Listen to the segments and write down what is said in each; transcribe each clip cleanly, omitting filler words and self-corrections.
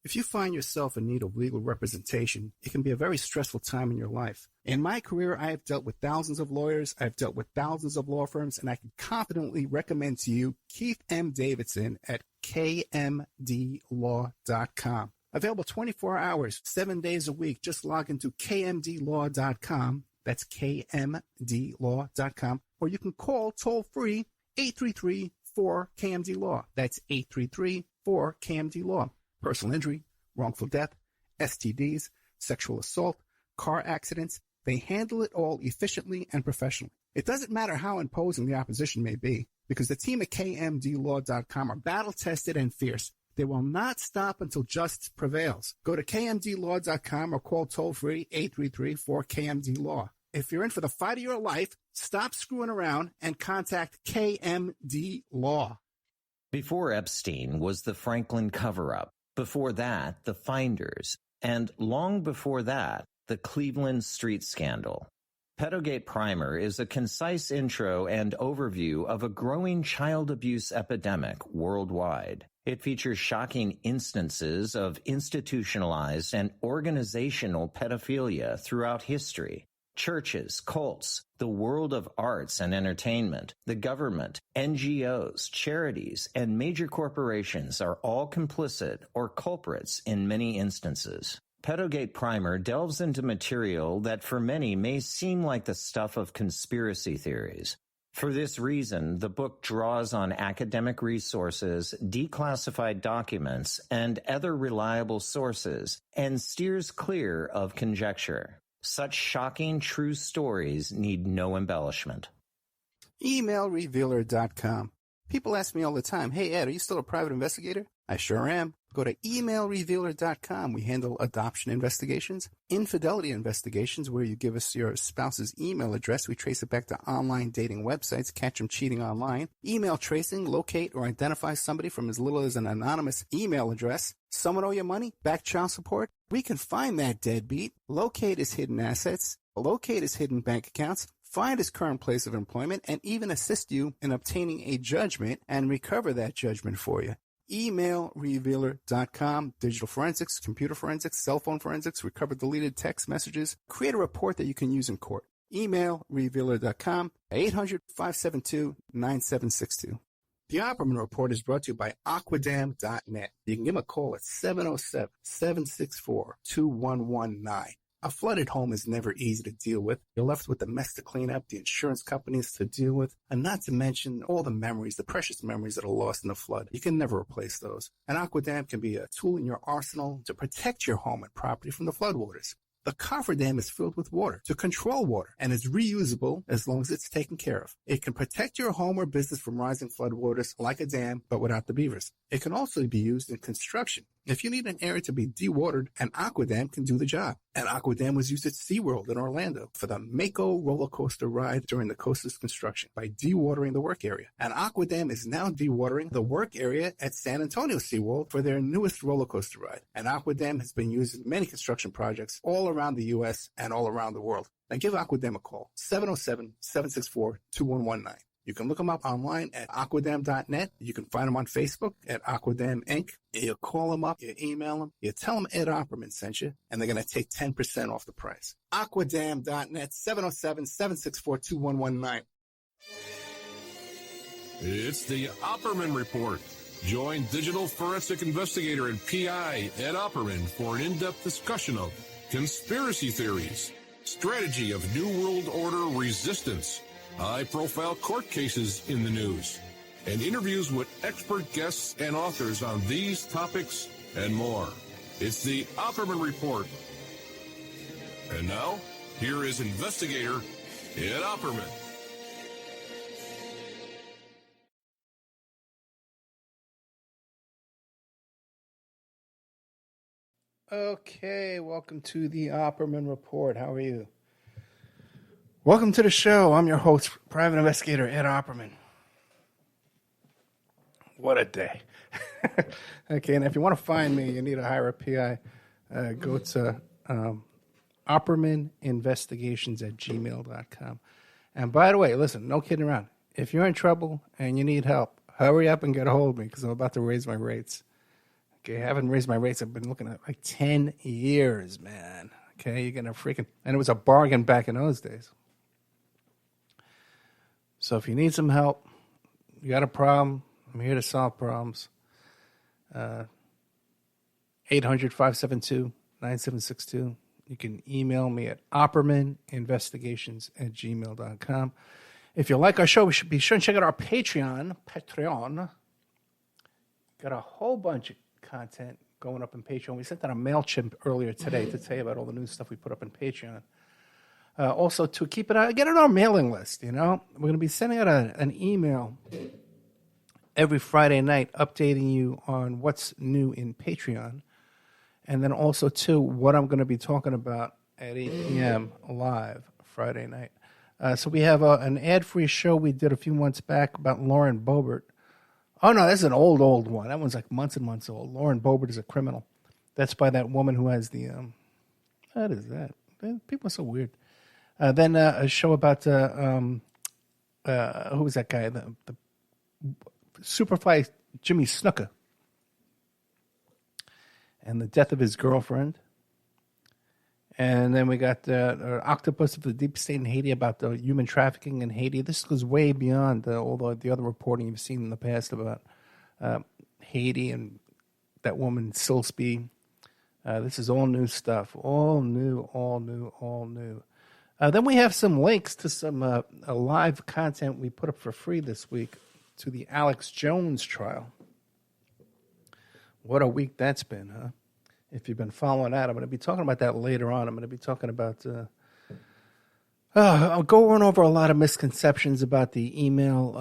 If you find yourself in need of legal representation, it can be a very stressful time in your life. In my career, I have dealt with thousands of lawyers, I've dealt with thousands of law firms, and I can confidently recommend to you Keith M. Davidson at kmdlaw.com. Available 24 hours, 7 days a week. Just log into kmdlaw.com. That's kmdlaw.com. Or you can call toll-free 833-4KMD-LAW. That's 833-4KMD-LAW. Personal injury, wrongful death, STDs, sexual assault, car accidents. They handle it all efficiently and professionally. It doesn't matter how imposing the opposition may be, because the team at kmdlaw.com are battle-tested and fierce. They will not stop until justice prevails. Go to kmdlaw.com or call toll-free 833-4KMD-LAW. If you're in for the fight of your life, stop screwing around and contact KMD Law. Before Epstein was the Franklin cover-up. Before that, the Finders. And long before that, the Cleveland Street Scandal. Pedogate Primer is a concise intro and overview of a growing child abuse epidemic worldwide. It features shocking instances of institutionalized and organizational pedophilia throughout history. Churches, cults, the world of arts and entertainment, the government, NGOs, charities, and major corporations are all complicit or culprits in many instances. Pedogate Primer delves into material that for many may seem like the stuff of conspiracy theories. For this reason, the book draws on academic resources, declassified documents, and other reliable sources, and steers clear of conjecture. Such shocking true stories need no embellishment. Emailrevealer.com. People ask me all the time, hey Ed, are you still a private investigator? I sure am. Go to emailrevealer.com. We handle adoption investigations, infidelity investigations, where you give us your spouse's email address. We trace it back to online dating websites, catch them cheating online. Email tracing, locate or identify somebody from as little as an anonymous email address. Someone owe you money? Back child support? We can find that deadbeat, locate his hidden assets, locate his hidden bank accounts, find his current place of employment, and even assist you in obtaining a judgment and recover that judgment for you. Emailrevealer.com. Digital forensics, computer forensics, cell phone forensics, recover deleted text messages. Create a report that you can use in court. Emailrevealer.com, 800-572-9762. The Opperman Report is brought to you by Aquadam.net. You can give them a call at 707-764-2119. A flooded home is never easy to deal with. You're left with the mess to clean up, the insurance companies to deal with, and not to mention all the memories, the precious memories that are lost in the flood. You can never replace those. And Aquadam can be a tool in your arsenal to protect your home and property from the floodwaters. The cofferdam is filled with water to control water and is reusable as long as it's taken care of. It can protect your home or business from rising floodwaters like a dam, but without the beavers. It can also be used in construction. If you need an area to be dewatered, an Aquadam can do the job. An Aquadam was used at SeaWorld in Orlando for the Mako roller coaster ride during the coaster's construction by dewatering the work area. An Aquadam is now dewatering the work area at San Antonio SeaWorld for their newest roller coaster ride. An Aquadam has been used in many construction projects all around the U.S. and all around the world. Now give Aquadam a call, 707-764-2119. You can look them up online at aquadam.net. You can find them on Facebook at Aquadam Inc. You call them up, you email them, you tell them Ed Opperman sent you, and they're going to take 10% off the price. Aquadam.net, 707-764-2119. It's the Opperman Report. Join digital forensic investigator and PI Ed Opperman for an in-depth discussion of conspiracy theories, strategy of New World Order resistance, high-profile court cases in the news, and interviews with expert guests and authors on these topics and more. It's the Opperman Report. And now, here is investigator Ed Opperman. Okay, welcome to the Opperman Report. How are you? Welcome to the show. I'm your host, private investigator Ed Opperman. What a day. Okay, and if you want to find me, you need to hire a PI, go to oppermaninvestigations@gmail.com. And by the way, listen, no kidding around. If you're in trouble and you need help, hurry up and get a hold of me because I'm about to raise my rates. Okay, I haven't raised my rates. I've been looking at like 10 years, man. Okay, you're going to freaking... And it was a bargain back in those days. So if you need some help, you got a problem, I'm here to solve problems. 800-572-9762. You can email me at oppermaninvestigations@gmail.com. If you like our show, we should be sure and check out our Patreon. Got a whole bunch of content going up in Patreon. We sent out a MailChimp earlier today to tell you about all the new stuff we put up in Patreon. Also, to keep it get on our mailing list, you know. We're going to be sending out an email every Friday night updating you on what's new in Patreon. And then also, too, what I'm going to be talking about at 8 p.m. live Friday night. So we have an ad-free show we did a few months back about Lauren Boebert. Oh, no, that's an old one. That one's like months and months old. Lauren Boebert is a criminal. That's by that woman who has the... what is that? People are so weird. Then a show about... who was that guy? The Superfly Jimmy Snuka. And the death of his girlfriend. And then we got Octopus of the Deep State in Haiti about the human trafficking in Haiti. This goes way beyond all the other reporting you've seen in the past about Haiti and that woman Silsby. This is all new stuff. All new. Then we have some links to some live content we put up for free this week to the Alex Jones trial. What a week that's been, huh? If you've been following that, I'm going to be talking about that later on. I'm going to be talking about... I'll go over a lot of misconceptions about the email,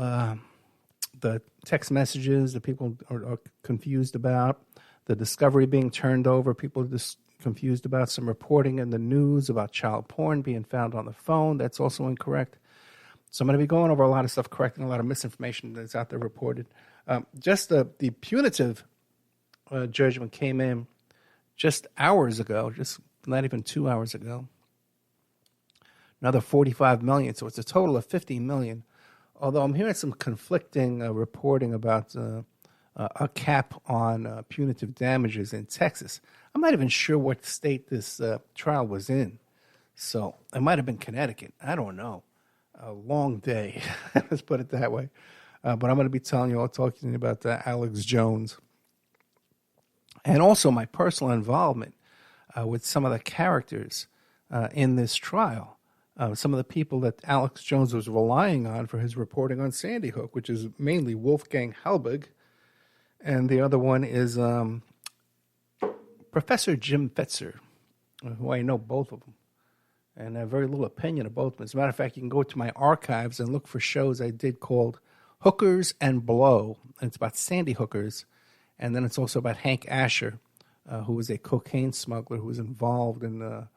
the text messages that people are confused about, the discovery being turned over, people are just confused about some reporting in the news about child porn being found on the phone. That's also incorrect. So I'm going to be going over a lot of stuff, correcting a lot of misinformation that's out there reported. Just the punitive judgment came in just hours ago, just not even 2 hours ago. Another $45 million, so it's a total of $50 million. Although I'm hearing some conflicting reporting about a cap on punitive damages in Texas. I'm not even sure what state this trial was in. So it might have been Connecticut. I don't know. A long day, let's put it that way. But I'm going to be telling you, talking about Alex Jones. And also my personal involvement with some of the characters in this trial. Some of the people that Alex Jones was relying on for his reporting on Sandy Hook, which is mainly Wolfgang Halbig. And the other one is Professor Jim Fetzer, who I know both of them. And I have very little opinion of both of them. As a matter of fact, you can go to my archives and look for shows I did called Hookers and Blow. And it's about Sandy Hookers. And then it's also about Hank Asher, who was a cocaine smuggler who was involved in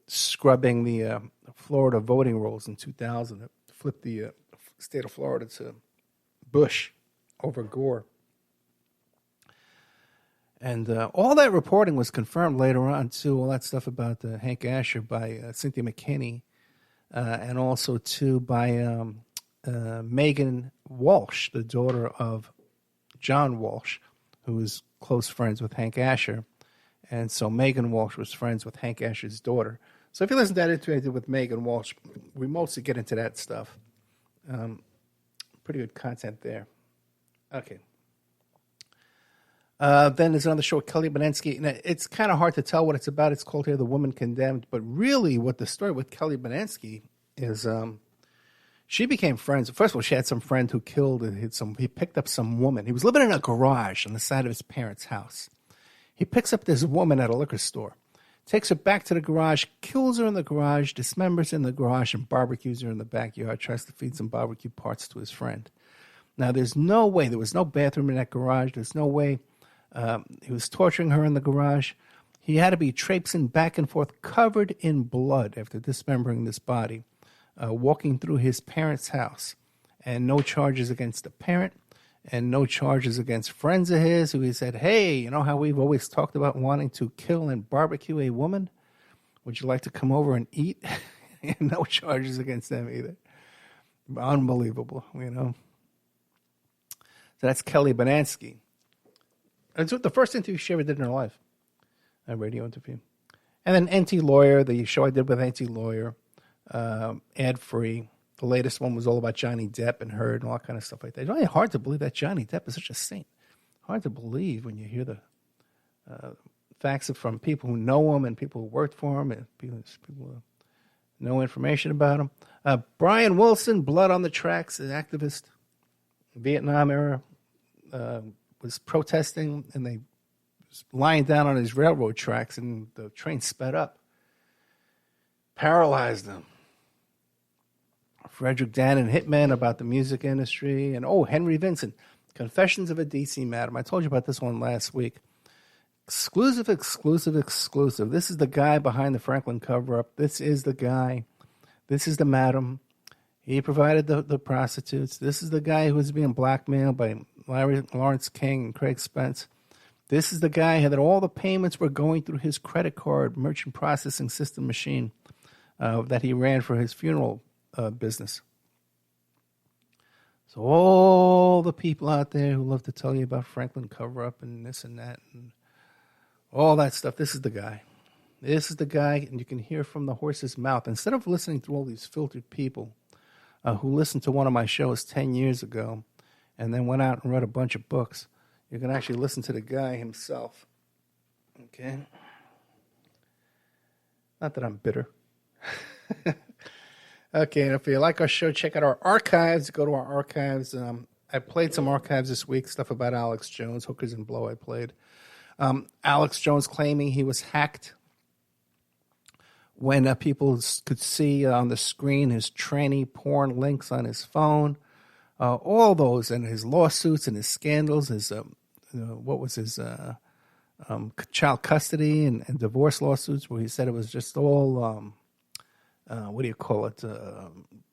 scrubbing the Florida voting rolls in 2000. It flipped the state of Florida to Bush over Gore. And all that reporting was confirmed later on, too, all that stuff about Hank Asher by Cynthia McKinney, and also, too, by Megan Walsh, the daughter of John Walsh, who was close friends with Hank Asher. And so Megan Walsh was friends with Hank Asher's daughter. So if you listen to that interview I did with Megan Walsh, we mostly get into that stuff. Pretty good content there. Okay. Then there's another show, Kelly Benensky. And it's kind of hard to tell what it's about. It's called here The Woman Condemned. But really what the story with Kelly Benensky is... she became friends. First of all, she had some friend who killed and he picked up some woman. He was living in a garage on the side of his parents' house. He picks up this woman at a liquor store, takes her back to the garage, kills her in the garage, dismembers her in the garage, and barbecues her in the backyard, tries to feed some barbecue parts to his friend. Now, there's no way. There was no bathroom in that garage. There's no way he was torturing her in the garage. He had to be traipsing back and forth, covered in blood after dismembering this body. Walking through his parents' house, and no charges against the parent, and no charges against friends of his who he said, hey, you know how we've always talked about wanting to kill and barbecue a woman? Would you like to come over and eat? And no charges against them either. Unbelievable, you know. So that's Kelly Benensky. It's the first interview she ever did in her life, a radio interview. And then NT Lawyer, the show I did with NT Lawyer, ad-free. The latest one was all about Johnny Depp and Heard and all that kind of stuff like that. It's really hard to believe that Johnny Depp is such a saint. Hard to believe when you hear the facts from people who know him and people who worked for him and people who know information about him. Brian Wilson, Blood on the Tracks, an activist, Vietnam era, was protesting, and they was lying down on his railroad tracks, and the train sped up, paralyzed them. Frederick Dannon, Hitman, about the music industry, and Henry Vincent, Confessions of a DC Madam. I told you about this one last week. Exclusive. This is the guy behind the Franklin cover-up. This is the guy. This is the madam. He provided the prostitutes. This is the guy who was being blackmailed by Lawrence King and Craig Spence. This is the guy that all the payments were going through his credit card merchant processing system machine that he ran for his funeral business. So all the people out there who love to tell you about Franklin cover-up and this and that and all that stuff, this is the guy. This is the guy, and you can hear from the horse's mouth. Instead of listening to all these filtered people who listened to one of my shows 10 years ago and then went out and read a bunch of books, you can actually listen to the guy himself. Okay? Not that I'm bitter. Okay, and if you like our show, check out our archives. Go to our archives. I played some archives this week, stuff about Alex Jones, Hookers and Blow I played. Alex Jones claiming he was hacked when people could see on the screen his tranny porn links on his phone. All those, and his lawsuits and his scandals, his what was his child custody and divorce lawsuits, where he said it was just all what do you call it,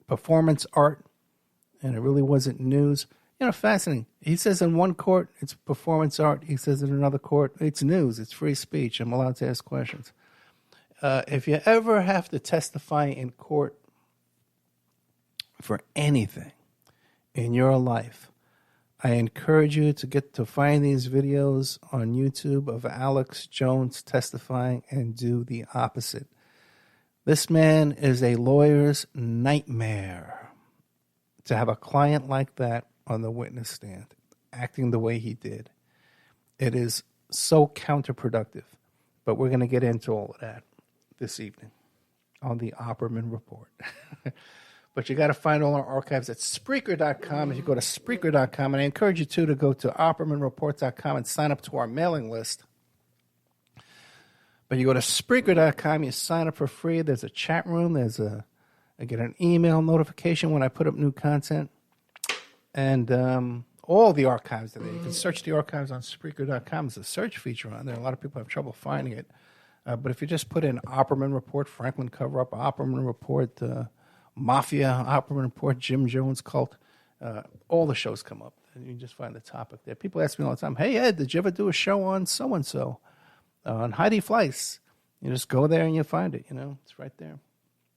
performance art, and it really wasn't news. Fascinating. He says in one court it's performance art. He says in another court it's news. It's free speech. I'm allowed to ask questions. If you ever have to testify in court for anything in your life, I encourage you to find these videos on YouTube of Alex Jones testifying and do the opposite. This man is a lawyer's nightmare. To have a client like that on the witness stand, acting the way he did, it is so counterproductive. But we're going to get into all of that this evening on the Opperman Report. But you got to find all our archives at Spreaker.com. If you go to Spreaker.com, and I encourage you to go to OppermanReport.com and sign up to our mailing list. But you go to Spreaker.com, you sign up for free. There's a chat room. I get an email notification when I put up new content. And all the archives are there. You can search the archives on Spreaker.com. There's a search feature on there. A lot of people have trouble finding it. But if you just put in Opperman Report, Franklin cover-up, Opperman Report, Mafia, Opperman Report, Jim Jones cult, all the shows come up. And you can just find the topic there. People ask me all the time, hey, Ed, did you ever do a show on so-and-so? On Heidi Fleiss? You just go there and you find it. It's right there.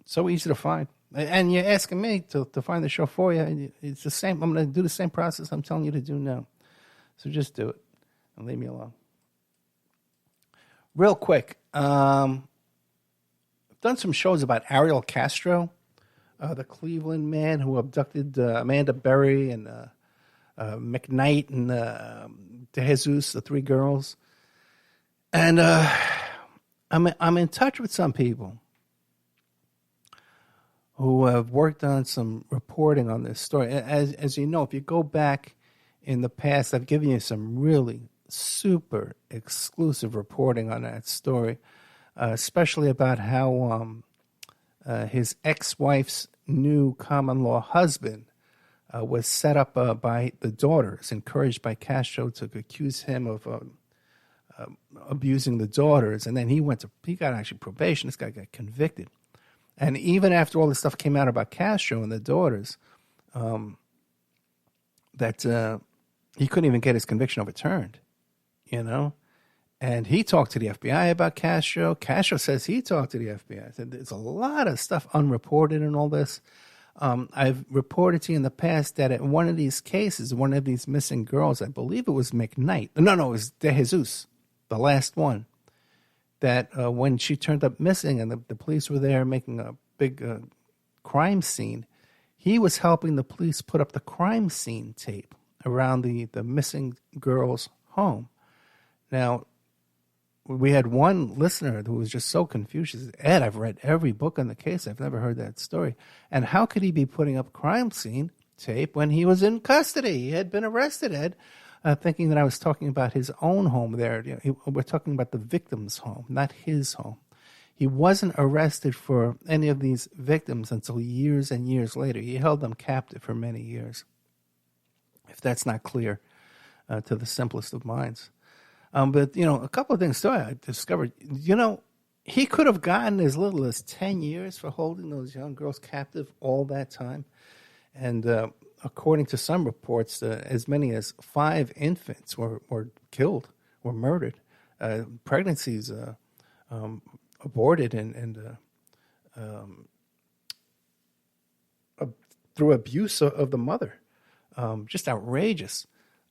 It's so easy to find. And you're asking me to find the show for you. It's the same. I'm going to do the same process I'm telling you to do now. So just do it and leave me alone. Real quick, I've done some shows about Ariel Castro, the Cleveland man who abducted Amanda Berry and McKnight and DeJesus, the three girls. And I'm in touch with some people who have worked on some reporting on this story. As you know, if you go back in the past, I've given you some really super exclusive reporting on that story, especially about how his ex-wife's new common-law husband was set up by the daughters, encouraged by Castro to accuse him of abusing the daughters. And then he got actually probation. This guy got convicted. And even after all this stuff came out about Castro and the daughters, that he couldn't even get his conviction overturned, And he talked to the FBI about Castro. Castro says he talked to the FBI. There's a lot of stuff unreported in all this. I've reported to you in the past that in one of these cases, one of these missing girls, I believe it was McKnight. No, it was De Jesus, the last one. That when she turned up missing and the police were there making a big crime scene, he was helping the police put up the crime scene tape around the missing girl's home. Now, we had one listener who was just so confused. She said, Ed, I've read every book on the case. I've never heard that story. And how could he be putting up crime scene tape when he was in custody? He had been arrested, Ed, thinking that I was talking about his own home there. We're talking about the victim's home, not his home. He wasn't arrested for any of these victims until years and years later. He held them captive for many years, if that's not clear to the simplest of minds. But, a couple of things, too, I discovered, he could have gotten as little as 10 years for holding those young girls captive all that time. And according to some reports, as many as 5 infants were killed, were murdered. Pregnancies aborted and through abuse of the mother. Just outrageous.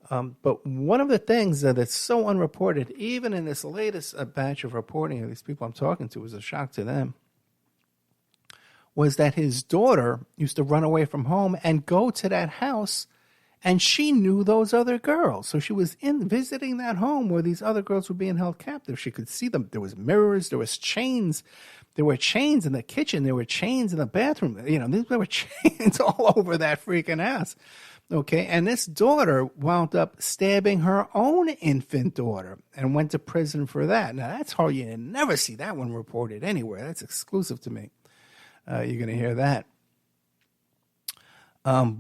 But one of the things that's so unreported, even in this latest batch of reporting of these people I'm talking to, was a shock to them, was that his daughter used to run away from home and go to that house, and she knew those other girls. So she was visiting that home where these other girls were being held captive. She could see them. There was mirrors. There was chains. There were chains in the kitchen. There were chains in the bathroom. There were chains all over that freaking house. Okay, and this daughter wound up stabbing her own infant daughter and went to prison for that. Now, that's hard. You never see that one reported anywhere. That's exclusive to me. You're going to hear that. So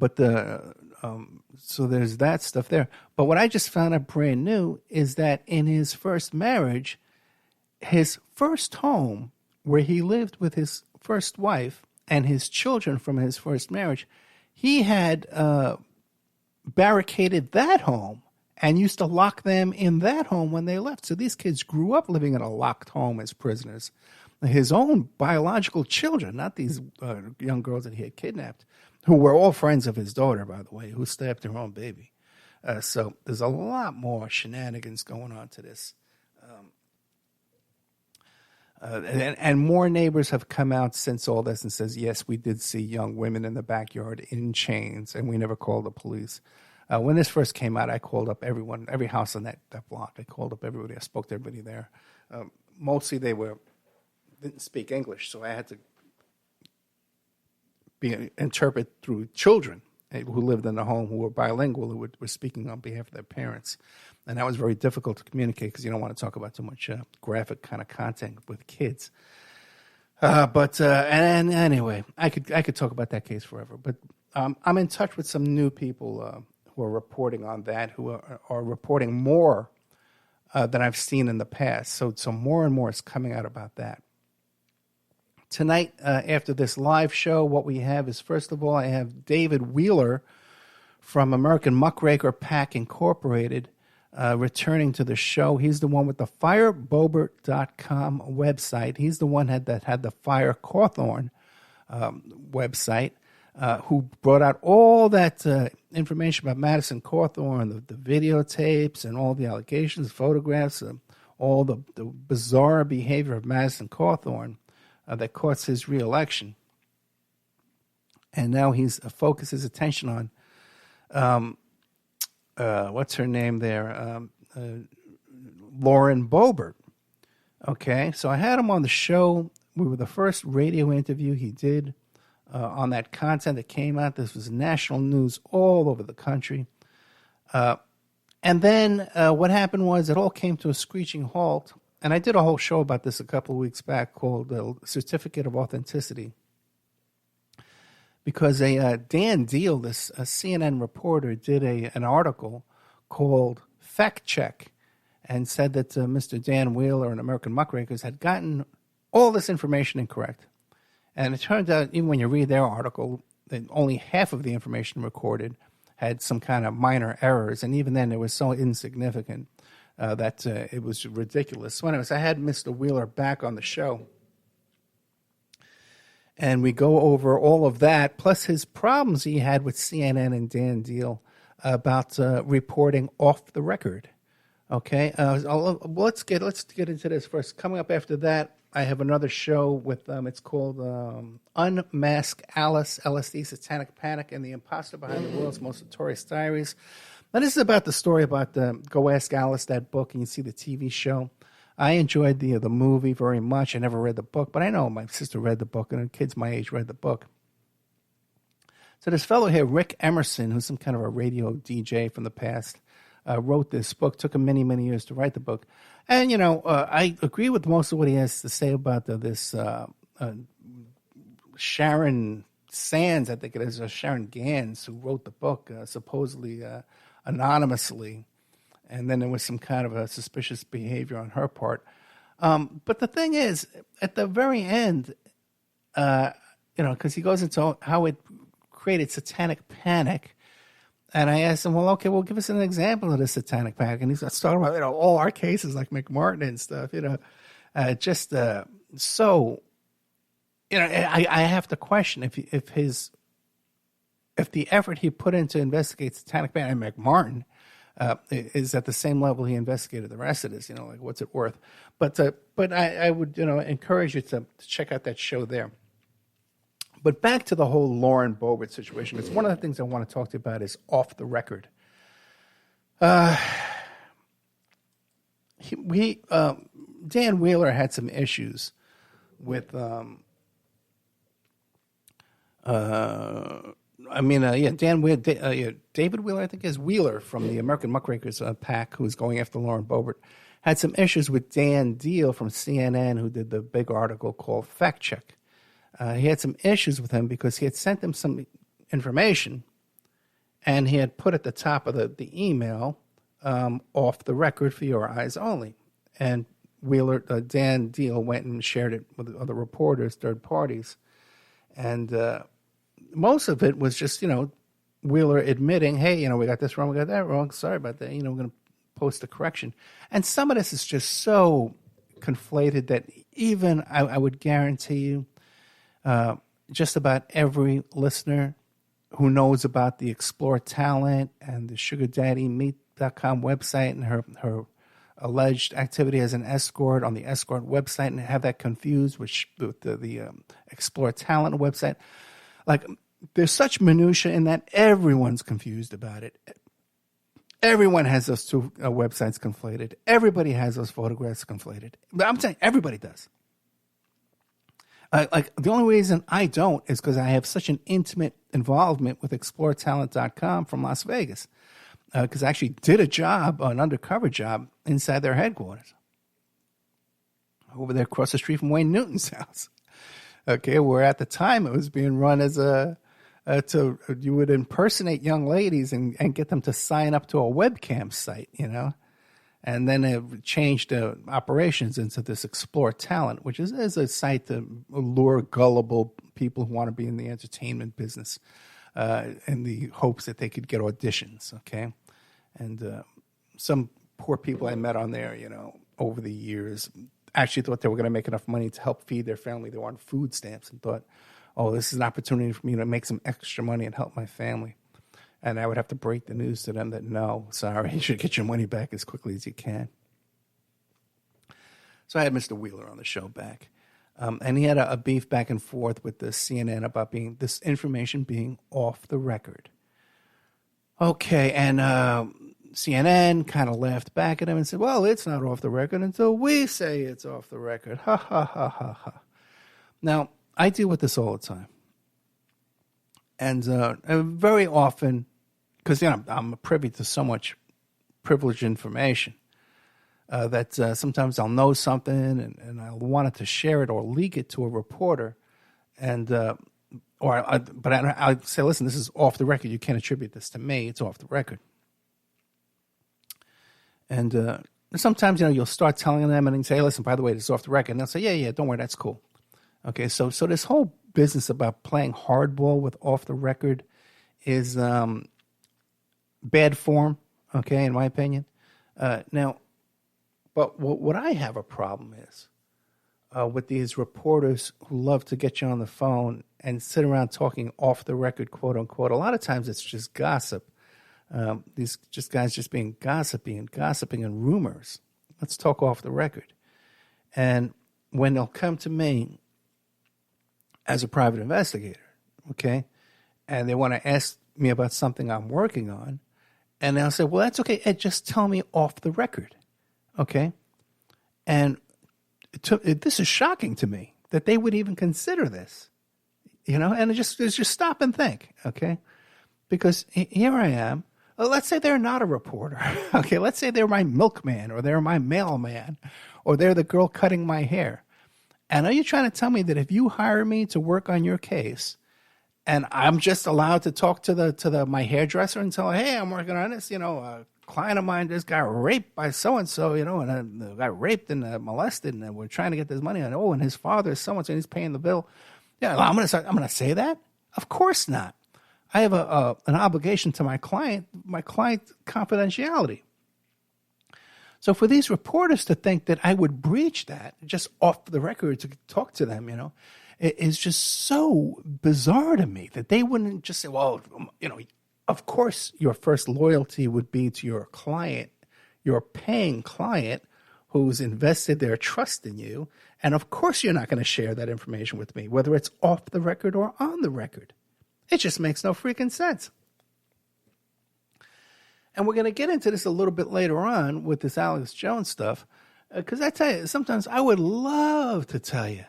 there's that stuff there. But what I just found out brand new is that in his first marriage, his first home where he lived with his first wife and his children from his first marriage, he had barricaded that home and used to lock them in that home when they left. So these kids grew up living in a locked home as prisoners. His own biological children, not these young girls that he had kidnapped, who were all friends of his daughter, by the way, who stabbed her own baby. So there's a lot more shenanigans going on to this. And more neighbors have come out since all this and says, yes, we did see young women in the backyard in chains, and we never called the police. When this first came out, I called up everyone, every house on that block. I called up everybody. I spoke to everybody there. Mostly they didn't speak English, so I had to interpret through children who lived in the home who were bilingual, who were speaking on behalf of their parents. And that was very difficult to communicate because you don't want to talk about too much graphic kind of content with kids. But anyway, I could talk about that case forever. But I'm in touch with some new people who are reporting on that, who are reporting more than I've seen in the past. So more and more is coming out about that. Tonight, after this live show, what we have is, first of all, I have David Wheeler from American Muckraker Pack Incorporated returning to the show. He's the one with the firebobert.com website. He's the one that had the Fire Cawthorn website, who brought out all that information about Madison Cawthorn, the videotapes and all the allegations, photographs, all the bizarre behavior of Madison Cawthorn that cost his reelection. And now he's focused his attention on what's her name there? Lauren Boebert. Okay, so I had him on the show. We were the first radio interview he did on that content that came out. This was national news all over the country. And then what happened was it all came to a screeching halt. And I did a whole show about this a couple of weeks back called Certificate of Authenticity. Because Dan Deal, this CNN reporter, did an article called Fact Check and said that Mr. Dan Wheeler and American Muckrakers had gotten all this information incorrect. And it turns out, even when you read their article, that only half of the information recorded had some kind of minor errors. And even then, it was so insignificant that it was ridiculous. So anyways, I had Mr. Wheeler back on the show. And we go over all of that, plus his problems he had with CNN and Dan Deal about reporting off the record. Okay, let's get into this first. Coming up after that, I have another show with it's called Unmask Alice, LSD, Satanic Panic, and the Imposter Behind the World's Most Notorious Diaries. Now, this is about the story about Go Ask Alice, that book, and you see the TV show. I enjoyed the movie very much. I never read the book, but I know my sister read the book, and her kids my age read the book. So this fellow here, Rick Emerson, who's some kind of a radio DJ from the past, wrote this book. Took him many, many years to write the book. And, I agree with most of what he has to say about this Sharon Sands, I think it is, Sharon Gans, who wrote the book, supposedly anonymously. And then there was some kind of a suspicious behavior on her part. But the thing is, at the very end, because he goes into how it created satanic panic. And I asked him, well, okay, well, give us an example of the satanic panic. And he's talking about, all our cases like McMartin and stuff, I have to question if the effort he put in to investigate satanic panic and McMartin is at the same level he investigated the rest of this, what's it worth? But I would, encourage you to check out that show there. But back to the whole Lauren Boebert situation, because one of the things I want to talk to you about is off the record. Dan Wheeler had some issues with, David Wheeler, I think is Wheeler from the American Muckrakers pack, who's going after Lauren Boebert, had some issues with Dan Deal from CNN, who did the big article called Fact Check. He had some issues with him because he had sent him some information, and he had put at the top of the email, off the record for your eyes only. And Dan Deal went and shared it with other reporters, third parties. And most of it was just, Wheeler admitting, hey, we got this wrong, we got that wrong. Sorry about that. We're going to post a correction. And some of this is just so conflated that even I would guarantee you, just about every listener who knows about the Explore Talent and the SugarDaddyMeet.com website and her alleged activity as an escort on the escort website, and have that confused with the Explore Talent website. Like, there's such minutia in that everyone's confused about it. Everyone has those two websites conflated. Everybody has those photographs conflated. But I'm saying everybody does. The only reason I don't is because I have such an intimate involvement with ExploreTalent.com from Las Vegas. Because I actually did an undercover job inside their headquarters. Over there across the street from Wayne Newton's house. Okay, where at the time it was being run as you would impersonate young ladies and get them to sign up to a webcam site, And then it changed operations into this Explore Talent, which is a site to lure gullible people who want to be in the entertainment business in the hopes that they could get auditions, okay? And some poor people I met on there, over the years, actually thought they were going to make enough money to help feed their family. They were on food stamps and thought, oh, this is an opportunity for me to make some extra money and help my family. And I would have to break the news to them that, no, sorry, you should get your money back as quickly as you can. So I had Mr. Wheeler on the show back. And he had a beef back and forth with the CNN about this information being off the record. Okay, and CNN kind of laughed back at him and said, well, it's not off the record until we say it's off the record. Ha, ha, ha, ha, ha. Now, I deal with this all the time. And very often, because I'm privy to so much privileged information that sometimes I'll know something and I'll want it to share it or leak it to a reporter, and I'll say, listen, this is off the record. You can't attribute this to me. It's off the record. And sometimes you'll start telling them and say, hey, listen, by the way, this is off the record. And they'll say, yeah, don't worry, that's cool. Okay, so this whole business about playing hardball with off the record is bad form, okay, in my opinion. Now, but what I have a problem is with these reporters who love to get you on the phone and sit around talking off the record, quote unquote. A lot of times it's just gossip. These just guys just being gossipy and gossiping and rumors. Let's talk off the record. And when they'll come to me as a private investigator, okay, and they want to ask me about something I'm working on, and they'll say, well, that's okay, Ed, just tell me off the record, okay? And this is shocking to me that they would even consider this, and it's just stop and think, okay? Because here I am. Let's say they're not a reporter, okay? Let's say they're my milkman or they're my mailman or they're the girl cutting my hair. And are you trying to tell me that if you hire me to work on your case and I'm just allowed to talk to my hairdresser and tell her, hey, I'm working on this, a client of mine just got raped by so-and-so, and got raped and molested, and we're trying to get this money. And his father is so-and-so, and he's paying the bill. Yeah, I'm going to say that? Of course not. I have an obligation to my client confidentiality. So for these reporters to think that I would breach that just off the record to talk to them, it is just so bizarre to me that they wouldn't just say, well, of course your first loyalty would be to your client, your paying client who's invested their trust in you. And of course you're not going to share that information with me, whether it's off the record or on the record. It just makes no freaking sense. And we're going to get into this a little bit later on with this Alex Jones stuff, because I tell you, sometimes I would love to tell you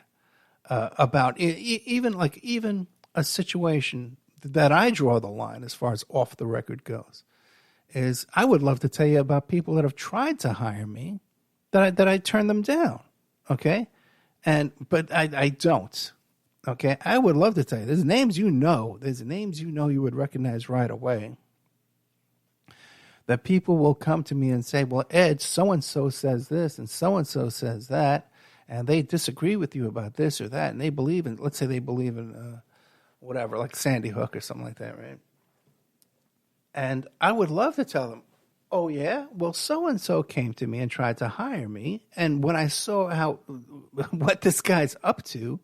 about even a situation that I draw the line as far as off the record goes. Is I would love to tell you about people that have tried to hire me that I turned them down, okay? But I don't. Okay, I would love to tell you. There's names you would recognize right away. That people will come to me and say, well, Ed, so-and-so says this and so-and-so says that, and they disagree with you about this or that, and they believe in, let's say they believe in whatever, like Sandy Hook or something like that, right? And I would love to tell them, oh, yeah? Well, so-and-so came to me and tried to hire me, and when I saw what this guy's up to,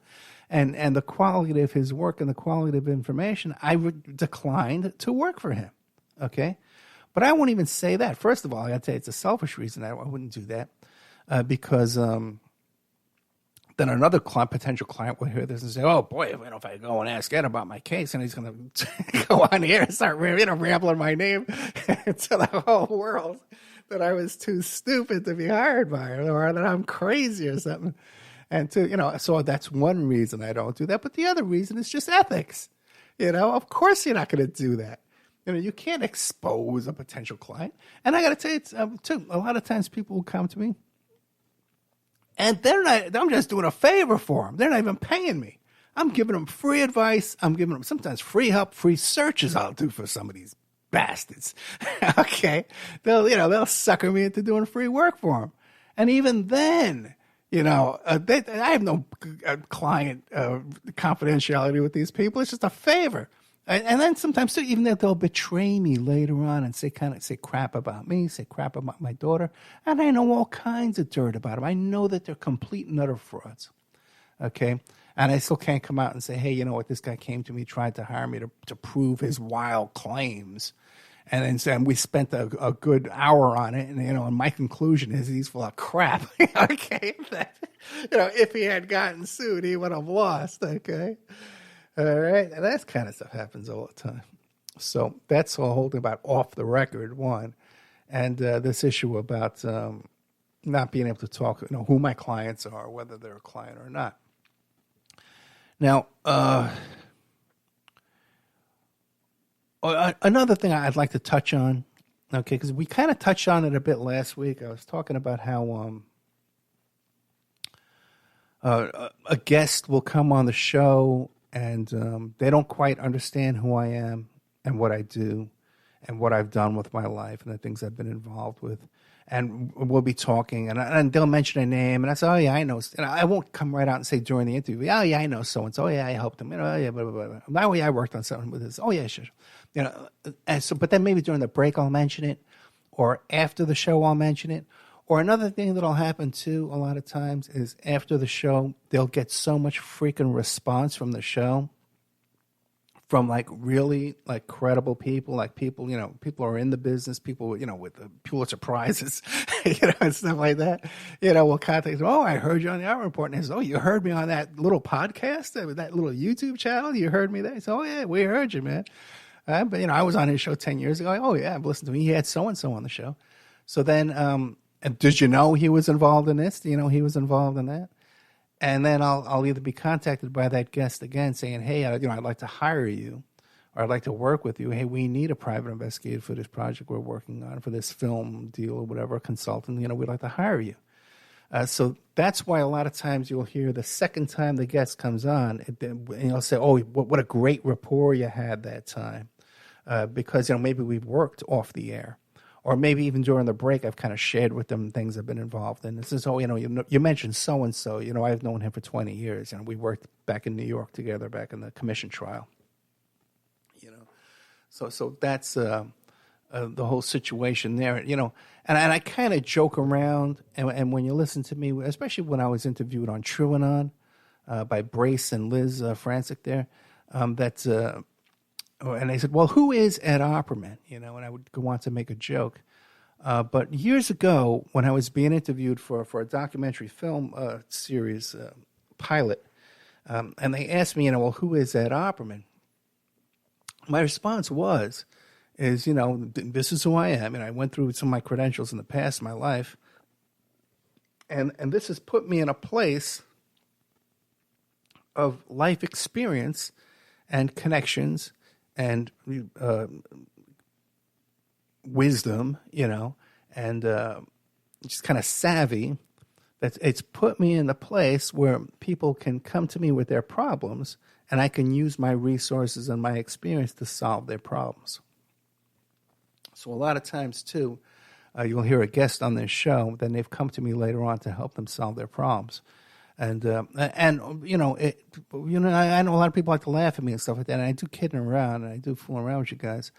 and the quality of his work and the quality of information, I declined to work for him, okay? But I won't even say that. First of all, I got to tell you, it's a selfish reason I wouldn't do that because then another potential client will hear this and say, oh, boy, if I go and ask Ed about my case, and he's going to go on here and start rambling my name to the whole world that I was too stupid to be hired by her or that I'm crazy or something. And so that's one reason I don't do that. But the other reason is just ethics. Of course you're not going to do that. You can't expose a potential client. And I got to tell you, too, a lot of times people will come to me and I'm just doing a favor for them. They're not even paying me. I'm giving them free advice. I'm giving them sometimes free help, free searches I'll do for some of these bastards. Okay. They'll sucker me into doing free work for them. And even then, I have no client confidentiality with these people. It's just a favor. And then sometimes too, even that they'll betray me later on and say crap about me, say crap about my daughter. And I know all kinds of dirt about them. I know that they're complete and utter frauds. Okay. And I still can't come out and say, hey, you know what? This guy came to me, tried to hire me to prove his wild claims. And then we spent a good hour on it, and my conclusion is he's full of crap. Okay, if he had gotten sued, he would have lost. Okay, all right, and that kind of stuff happens all the time. So that's the whole thing about off the record one, and this issue about not being able to talk, who my clients are, whether they're a client or not. Now. Another thing I'd like to touch on, okay, because we kind of touched on it a bit last week. I was talking about how a guest will come on the show and they don't quite understand who I am and what I do and what I've done with my life and the things I've been involved with. And we'll be talking, and they'll mention a name, and I say, oh, yeah, I know. And I won't come right out and say during the interview, oh, yeah, I know so-and-so. Oh, yeah, I helped him. Oh, yeah, blah, blah, blah. Oh, yeah, I worked on something with this. Oh, yeah, sure. And so, but then maybe during the break I'll mention it, or after the show I'll mention it, Or another thing that'll happen too a lot of times is after the show, they'll get so much freaking response from the show from like really like credible people, like people, people are in the business, people, with the Pulitzer Prizes, and stuff like that, will contact them. Oh, I heard you on the Hour Report. And they say, oh, you heard me on that little podcast, that little YouTube channel? You heard me there? I said, oh yeah, we heard you, man. But I was on his show 10 years ago. Oh yeah, I've listened to him. He had so-and-so on the show. So then, and did you know he was involved in this? Do you know he was involved in that? And then I'll either be contacted by that guest again saying, hey, I'd like to hire you, or I'd like to work with you. Hey, we need a private investigator for this project we're working on, for this film deal or whatever, a consultant. We'd like to hire you. So that's why a lot of times you'll hear the second time the guest comes on, and you'll say, oh, what a great rapport you had that time. Because, maybe we've worked off the air. Or maybe even during the break, I've kind of shared with them things I've been involved in. This is, you mentioned so-and-so. I've known him for 20 years. We worked back in New York together, back in the commission trial. So that's the whole situation there. And I kind of joke around. And when you listen to me, especially when I was interviewed on True and On by Brace and Liz Francis there, and they said, well, who is Ed Opperman? And I would go on to make a joke. But years ago, when I was being interviewed for a documentary film series pilot, and they asked me, well, who is Ed Opperman? My response is, this is who I am. And I went through some of my credentials in the past in my life. And this has put me in a place of life experience and connections and wisdom, and just kind of savvy, that it's put me in the place where people can come to me with their problems, and I can use my resources and my experience to solve their problems. So a lot of times, too, you'll hear a guest on this show, then they've come to me later on to help them solve their problems. And I know a lot of people like to laugh at me and stuff like that, and I do kidding around, and I do fool around with you guys.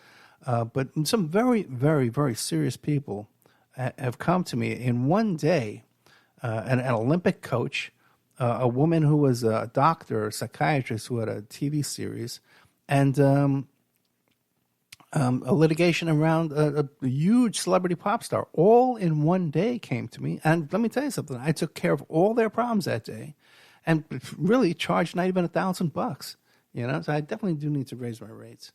But some very, very, very serious people have come to me in one day, an Olympic coach, a woman who was a doctor, a psychiatrist who had a TV series, and a litigation around a huge celebrity pop star, all in one day came to me. And let me tell you something. I took care of all their problems that day and really charged not even $1,000, so I definitely do need to raise my rates.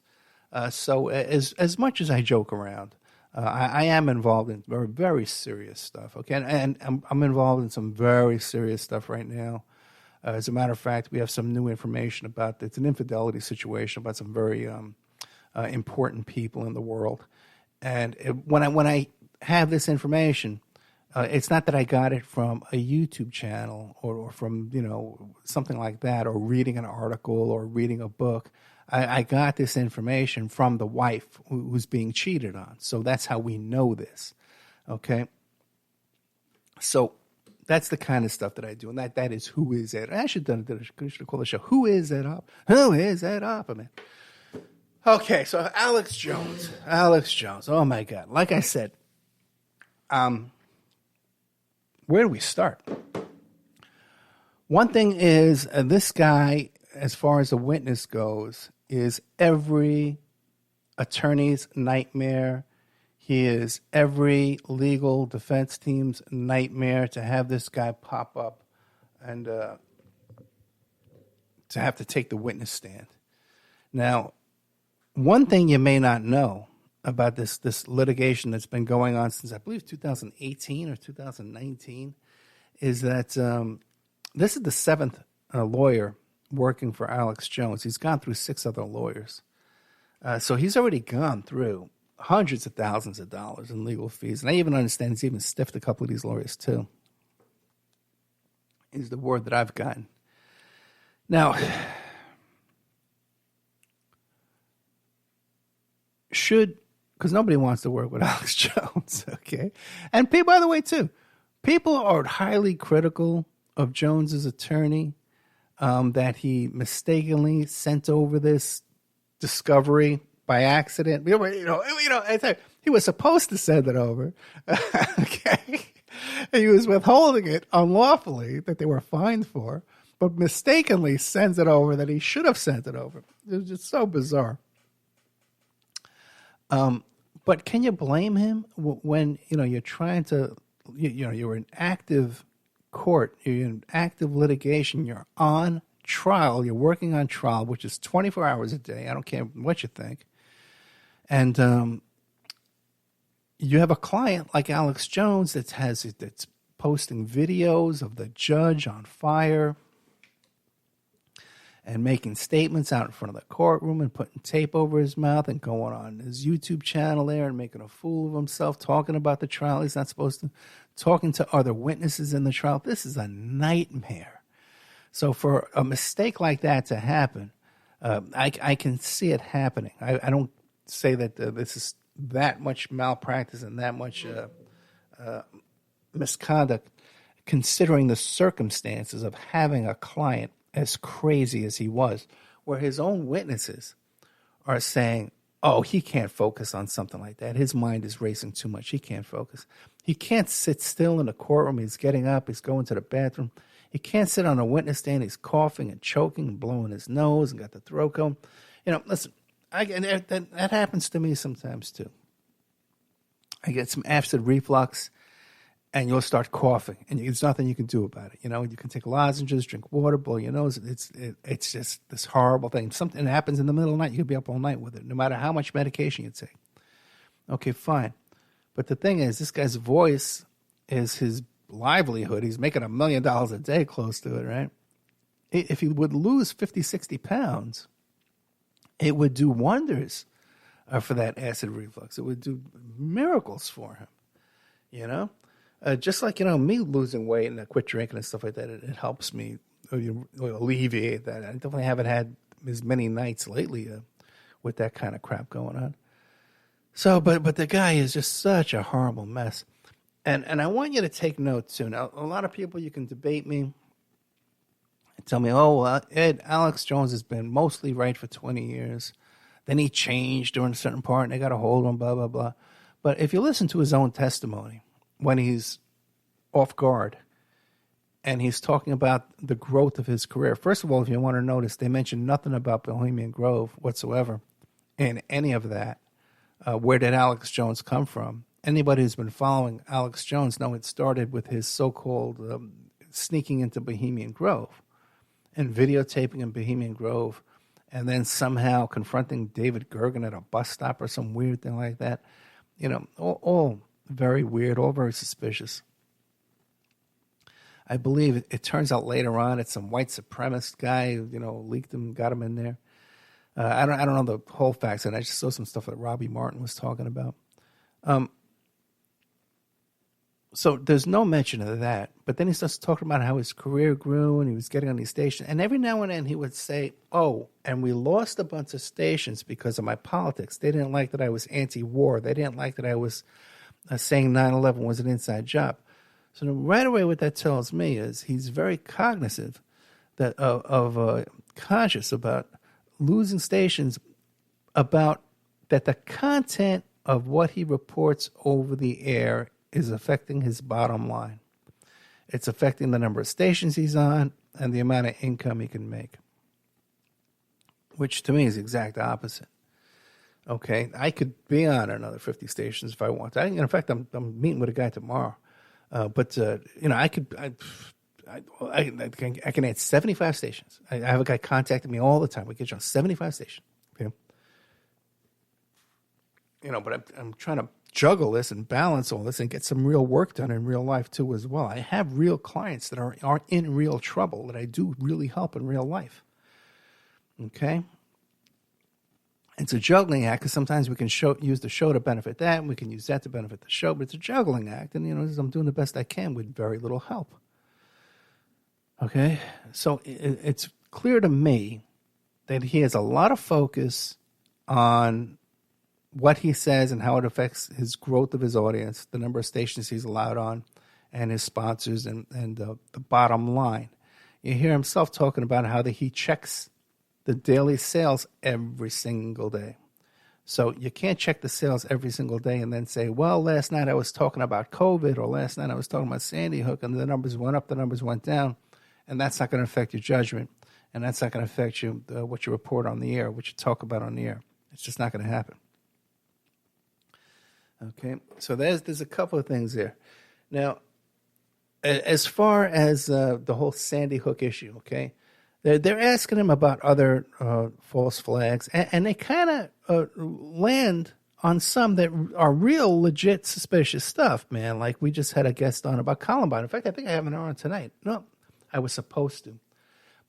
So as much as I joke around, I am involved in very, very serious stuff. Okay. And I'm involved in some very serious stuff right now. As a matter of fact, we have some new information about it's an infidelity situation about some very, important people in the world. And when I have this information, it's not that I got it from a YouTube channel or from, something like that, or reading an article or reading a book. I got this information from the wife who's being cheated on. So that's how we know this. Okay. So that's the kind of stuff that I do. And that is Who Is Ed? I should have called the show Who Is Ed Opperman? Who is Ed Opperman? Okay, so Alex Jones. Oh my God! Like I said, where do we start? One thing is this guy, as far as a witness goes, is every attorney's nightmare. He is every legal defense team's nightmare to have this guy pop up and to have to take the witness stand. Now, one thing you may not know about this litigation that's been going on since, I believe, 2018 or 2019 is that this is the seventh lawyer working for Alex Jones. He's gone through 6 other lawyers. So he's already gone through hundreds of thousands of dollars in legal fees. And I even understand he's even stiffed a couple of these lawyers too, is the word that I've gotten. Now, because nobody wants to work with Alex Jones, okay? And by the way, too, people are highly critical of Jones's attorney, that he mistakenly sent over this discovery by accident. I tell you, he was supposed to send it over, okay? He was withholding it unlawfully that they were fined for, but mistakenly sends it over that he should have sent it over. It was just so bizarre. But can you blame him when you're trying to, you're in active court, you're in active litigation, you're on trial, you're working on trial, which is 24 hours a day. I don't care what you think. And you have a client like Alex Jones that's posting videos of the judge on fire and making statements out in front of the courtroom and putting tape over his mouth and going on his YouTube channel there and making a fool of himself, talking about the trial. He's not supposed to, talking to other witnesses in the trial. This is a nightmare. So for a mistake like that to happen, I can see it happening. I don't say that this is that much malpractice and that much misconduct, considering the circumstances of having a client as crazy as he was, where his own witnesses are saying, oh, he can't focus on something like that. His mind is racing too much. He can't focus. He can't sit still in the courtroom. He's getting up. He's going to the bathroom. He can't sit on a witness stand. He's coughing and choking and blowing his nose and got the throat going. Listen, that happens to me sometimes too. I get some acid reflux, and you'll start coughing, and there's nothing you can do about it. You can take lozenges, drink water, blow your nose. It's just this horrible thing. Something happens in the middle of the night, you could be up all night with it, no matter how much medication you take. Okay, fine. But the thing is, this guy's voice is his livelihood. He's making $1 million a day, close to it, right? If he would lose 50, 60 pounds, it would do wonders for that acid reflux. It would do miracles for him, just like, me losing weight and I quit drinking and stuff like that, it helps me alleviate that. I definitely haven't had as many nights lately with that kind of crap going on. So, but the guy is just such a horrible mess. And I want you to take note, too. Now, a lot of people, you can debate me and tell me, Alex Jones has been mostly right for 20 years. Then he changed during a certain part, and they got a hold of him, blah, blah, blah. But if you listen to his own testimony, when he's off guard and he's talking about the growth of his career. First of all, if you want to notice, they mentioned nothing about Bohemian Grove whatsoever in any of that. Where did Alex Jones come from? Anybody who's been following Alex Jones know it started with his so-called sneaking into Bohemian Grove and videotaping in Bohemian Grove and then somehow confronting David Gergen at a bus stop or some weird thing like that. All very weird, all very suspicious. I believe it turns out later on it's some white supremacist guy, leaked him, got him in there. I don't know the whole facts, and I just saw some stuff that Robbie Martin was talking about. So there's no mention of that. But then he starts talking about how his career grew and he was getting on these stations. And every now and then he would say, and we lost a bunch of stations because of my politics. They didn't like that I was anti-war. They didn't like that I was saying 9/11 was an inside job. So right away what that tells me is he's very cognizant conscious about losing stations, about that the content of what he reports over the air is affecting his bottom line. It's affecting the number of stations he's on and the amount of income he can make, which to me is the exact opposite. Okay, I could be on another 50 stations if I want. In fact, I'm meeting with a guy tomorrow. But I can add 75 stations. I have a guy contacting me all the time. We get you on 75 stations. Okay? But I'm trying to juggle this and balance all this and get some real work done in real life too as well. I have real clients that are in real trouble that I do really help in real life. Okay? It's a juggling act because sometimes we can use the show to benefit that, and we can use that to benefit the show, but it's a juggling act, and I'm doing the best I can with very little help. Okay? So it's clear to me that he has a lot of focus on what he says and how it affects his growth of his audience, the number of stations he's allowed on, and his sponsors, and the bottom line. You hear himself talking about how he checks the daily sales every single day. So you can't check the sales every single day and then say, well, last night I was talking about COVID, or last night I was talking about Sandy Hook, and the numbers went up, the numbers went down, and that's not going to affect your judgment, and that's not going to affect you what you report on the air, what you talk about on the air. It's just not going to happen. Okay, so there's a couple of things there. Now, as far as the whole Sandy Hook issue, okay, they're asking him about other false flags, and they kind of land on some that are real, legit, suspicious stuff, man. Like we just had a guest on about Columbine. In fact, I think I have an hour on tonight. No, I was supposed to.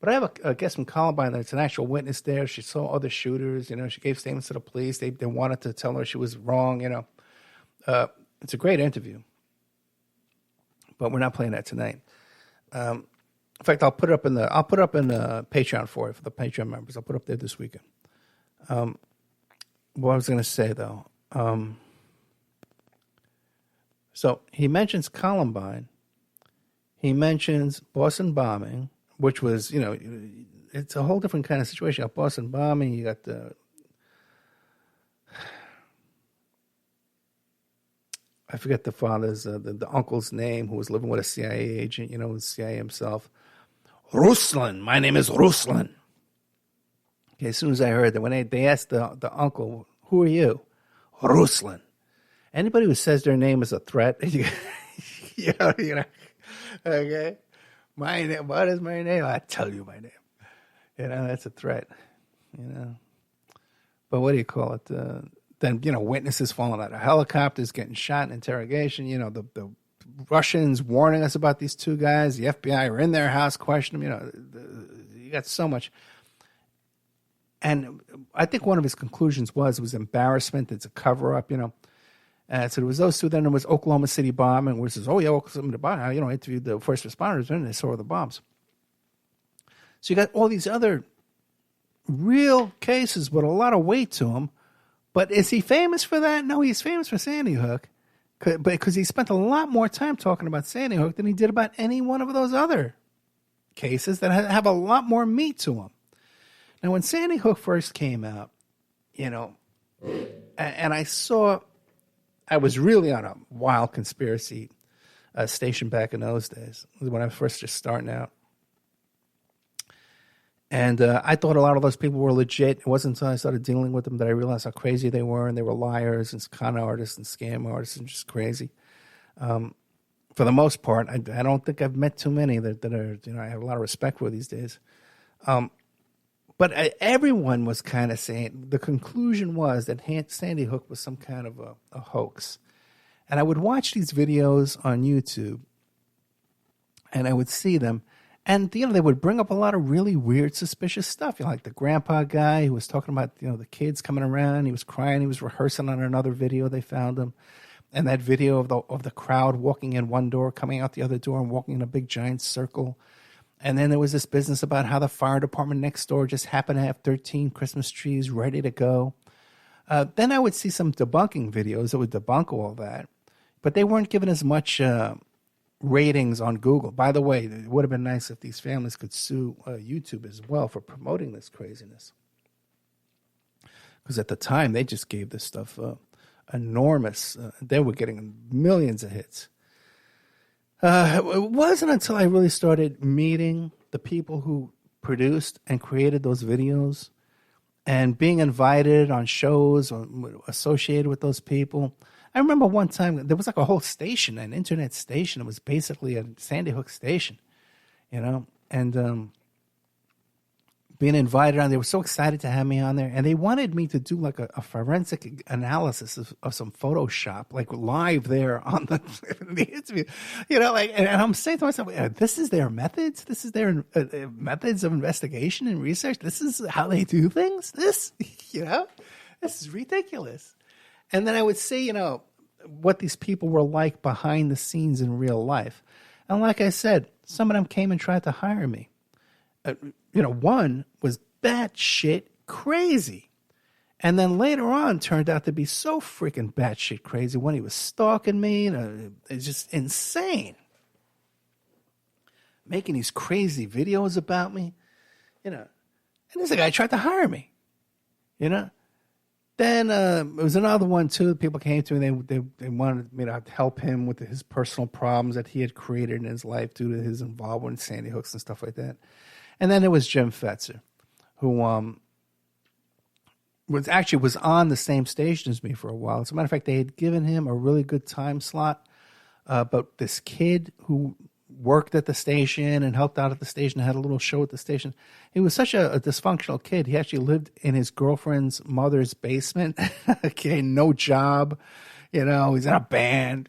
But I have a guest from Columbine that's an actual witness there. She saw other shooters. You know, she gave statements to the police. They wanted to tell her she was wrong, you know. It's a great interview. But we're not playing that tonight. In fact, I'll put it up in the Patreon for the Patreon members. I'll put it up there this weekend. What I was going to say though, so he mentions Columbine, he mentions Boston bombing, which was, you know, it's a whole different kind of situation. You got Boston bombing, you got I forget the father's, the uncle's name, who was living with a CIA agent, you know, the CIA himself. Ruslan, my name is Ruslan. Okay, as soon as I heard that, when they asked the uncle, who are you? Ruslan. Anybody who says their name is a threat, you know, okay. My name, what is my name? I tell you my name. You know, that's a threat. You know, but what do you call it? Then, you know, witnesses falling out of helicopters, getting shot in interrogation. You know, the Russians warning us about these two guys. The FBI are in their house questioning them. You know, you got so much. And I think one of his conclusions was embarrassment. It's a cover-up, you know. So there was those two. Then there was Oklahoma City bombing, which is, Oklahoma City bombing. You know, interviewed the first responders, and they saw the bombs. So you got all these other real cases with a lot of weight to them. But is he famous for that? No, he's famous for Sandy Hook, because he spent a lot more time talking about Sandy Hook than he did about any one of those other cases that have a lot more meat to them. Now, when Sandy Hook first came out, you know, and I was really on a wild conspiracy station back in those days, when I was first just starting out. And I thought a lot of those people were legit. It wasn't until I started dealing with them that I realized how crazy they were, and they were liars and con artists and scam artists and just crazy. For the most part, I don't think I've met too many that are, you know, I have a lot of respect for these days. But everyone was kind of saying, the conclusion was that Sandy Hook was some kind of a hoax. And I would watch these videos on YouTube, and I would see them. And, you know, they would bring up a lot of really weird, suspicious stuff. You know, like the grandpa guy who was talking about, you know, the kids coming around. He was crying. He was rehearsing on another video. They found him. And that video of the crowd walking in one door, coming out the other door, and walking in a big giant circle. And then there was this business about how the fire department next door just happened to have 13 Christmas trees ready to go. Then I would see some debunking videos that would debunk all that. But they weren't given as much ratings on Google. By the way, it would have been nice if these families could sue YouTube as well for promoting this craziness. Because at the time, they just gave this stuff enormous. They were getting millions of hits. It wasn't until I really started meeting the people who produced and created those videos and being invited on shows or associated with those people. I remember one time there was like a whole station, an internet station. It was basically a Sandy Hook station, you know, and being invited on. They were so excited to have me on there, and they wanted me to do like a forensic analysis of some Photoshop, like live there on the interview, you know, like, and I'm saying to myself, this is their methods. This is their methods of investigation and research. This is how they do things. This, you know, this is ridiculous. And then I would see, you know, what these people were like behind the scenes in real life. And like I said, some of them came and tried to hire me. You know, one was batshit crazy. And then later on turned out to be so freaking batshit crazy when he was stalking me. It's just insane. Making these crazy videos about me, you know. And this guy tried to hire me, you know. Then it was another one too. People came to me. They wanted me to help him with his personal problems that he had created in his life due to his involvement in Sandy Hooks and stuff like that. And then there was Jim Fetzer, who was on the same station as me for a while. As a matter of fact, they had given him a really good time slot. But this kid who worked at the station and helped out at the station, had a little show at the station. He was such a dysfunctional kid. He actually lived in his girlfriend's mother's basement. Okay, no job. He's in a band,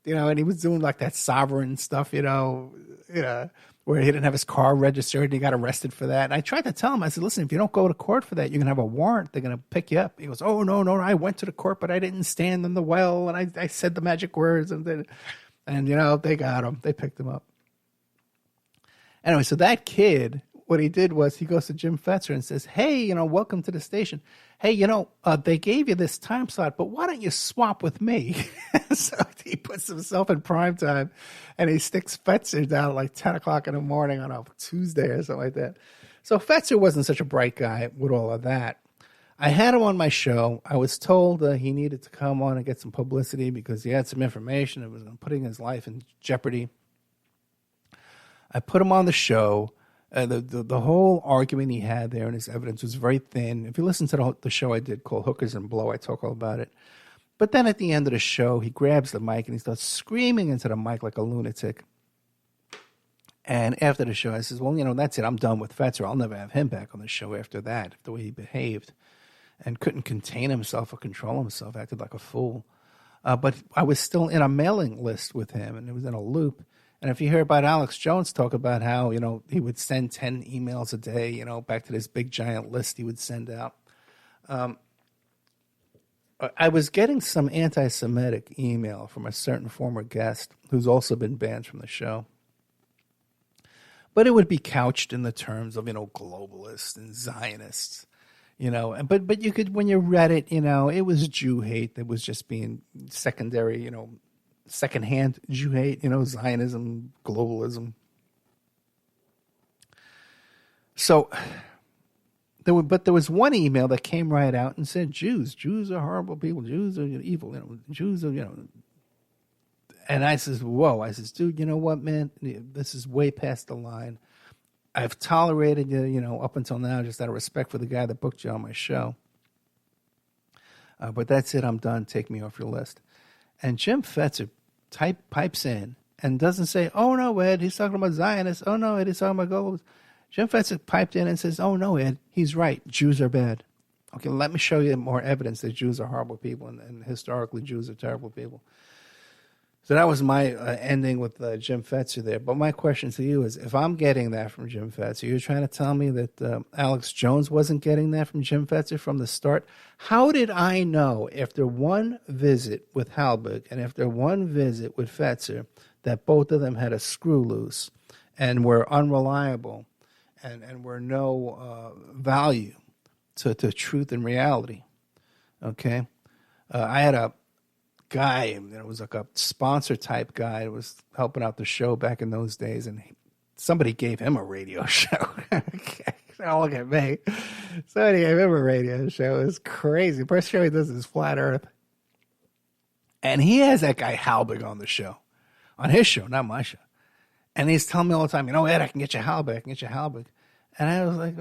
and he was doing like that sovereign stuff, where he didn't have his car registered and he got arrested for that. And I tried to tell him, I said, listen, if you don't go to court for that, you're going to have a warrant. They're going to pick you up. He goes, oh, no, I went to the court, but I didn't stand in the well. And I said the magic words and they got him. They picked him up. Anyway, so that kid, what he did was he goes to Jim Fetzer and says, hey, welcome to the station. Hey, they gave you this time slot, but why don't you swap with me? So he puts himself in prime time and he sticks Fetzer down at like 10 o'clock in the morning on a Tuesday or something like that. So Fetzer wasn't such a bright guy with all of that. I had him on my show. I was told he needed to come on and get some publicity because he had some information that was putting his life in jeopardy. I put him on the show. The whole argument he had there and his evidence was very thin. If you listen to the show I did called Hookers and Blow, I talk all about it. But then at the end of the show, he grabs the mic and he starts screaming into the mic like a lunatic. And after the show, I says, well, that's it. I'm done with Fetzer. I'll never have him back on the show after that, the way he behaved and couldn't contain himself or control himself, acted like a fool. But I was still in a mailing list with him, and it was in a loop. And if you hear about Alex Jones talk about how, he would send 10 emails a day, back to this big giant list he would send out. I was getting some anti-Semitic email from a certain former guest who's also been banned from the show. But it would be couched in the terms of, globalists and Zionists, but you could, when you read it, it was Jew hate that was just being secondary, secondhand Jew hate, Zionism, globalism. So there was one email that came right out and said, Jews are horrible people. Jews are evil. Jews are, And I says, whoa. I says, dude, you know what, man? This is way past the line. I've tolerated you, up until now, just out of respect for the guy that booked you on my show. But that's it. I'm done. Take me off your list. And Jim Fetzer pipes in and doesn't say, oh, no, Ed, he's talking about Zionists. Oh, no, Ed, he's talking about globalists. Jim Fetzer piped in and says, oh, no, Ed, he's right. Jews are bad. Okay, let me show you more evidence that Jews are horrible people and historically Jews are terrible people. So that was my ending with Jim Fetzer there. But my question to you is, if I'm getting that from Jim Fetzer, you're trying to tell me that Alex Jones wasn't getting that from Jim Fetzer from the start? How did I know after one visit with Halberg and after one visit with Fetzer that both of them had a screw loose and were unreliable and were no value to truth and reality? Okay? I had a guy, it was like a sponsor type guy that was helping out the show back in those days, and somebody gave him a radio show. Don't look at me. Somebody gave him a radio show. It was crazy. The first show he does is Flat Earth. And he has that guy Halberg on the show. On his show, not my show. And he's telling me all the time, Ed, I can get you Halberg. And I was like,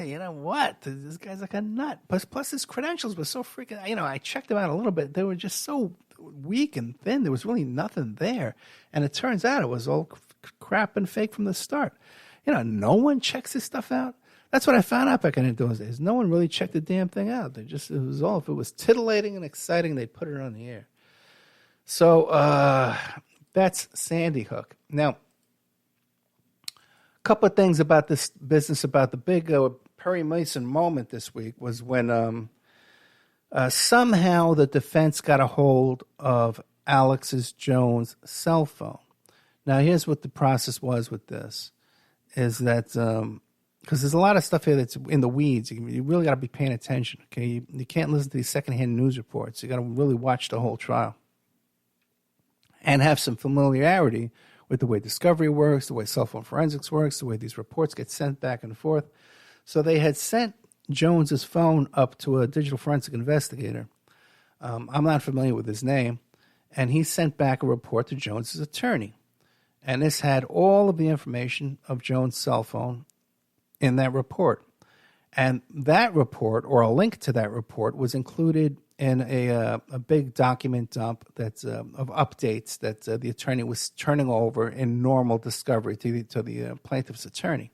you know what? This guy's like a nut. Plus his credentials were so freaking, I checked them out a little bit. They were just so weak and thin. There was really nothing there. And it turns out it was all crap and fake from the start. No one checks this stuff out. That's what I found out back in those days. No one really checked the damn thing out. If it was titillating and exciting, they'd put it on the air. So that's Sandy Hook. Now, a couple of things about this business, about the big Perry Mason moment this week was when somehow the defense got a hold of Alex Jones' cell phone. Now, here's what the process was with this, is that, because there's a lot of stuff here that's in the weeds. You really got to be paying attention, okay? You can't listen to these secondhand news reports. You got to really watch the whole trial and have some familiarity with the way discovery works, the way cell phone forensics works, the way these reports get sent back and forth. So they had sent Jones's phone up to a digital forensic investigator. I'm not familiar with his name. And he sent back a report to Jones's attorney. And this had all of the information of Jones' cell phone in that report. And that report, or a link to that report, was included in a big document dump that's of updates that the attorney was turning over in normal discovery to the plaintiff's attorney.